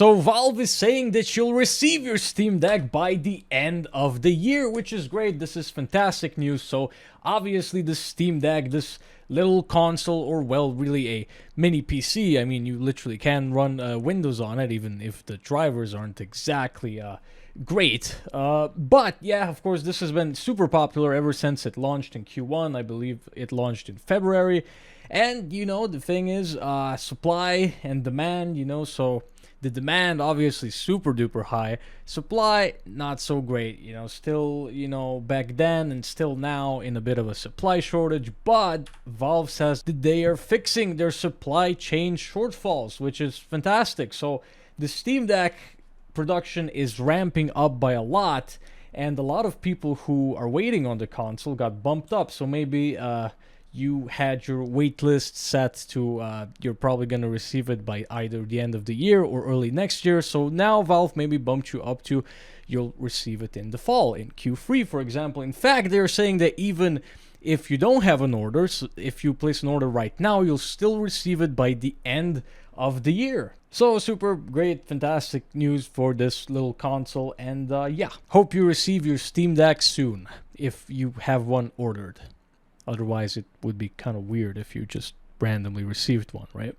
So Valve is saying that you'll receive your Steam Deck by the end of the year, which is great. This is fantastic news. So obviously the Steam Deck, this little console, or well, really a mini PC. I mean, you literally can run Windows on it, even if the drivers aren't exactly great. But yeah, of course, this has been super popular ever since it launched in Q1. I believe it launched in February. And, you know, the thing is, supply and demand, you know, so the demand obviously super duper high, supply not so great, you know, still, you know, back then and still now in a bit of a supply shortage. But Valve says that they are fixing their supply chain shortfalls, which is fantastic. So the Steam Deck production is ramping up by a lot, and a lot of people who are waiting on the console got bumped up. So maybe you had your wait list set to you're probably going to receive it by either the end of the year or early next year. So now Valve maybe bumped you up to you'll receive it in the fall, in Q3, for example. In fact, they're saying that even if you don't have an order, so if you place an order right now, you'll still receive it by the end of the year. So super great, fantastic news for this little console. And yeah, hope you receive your Steam Deck soon if you have one ordered. Otherwise, it would be kind of weird if you just randomly received one, right?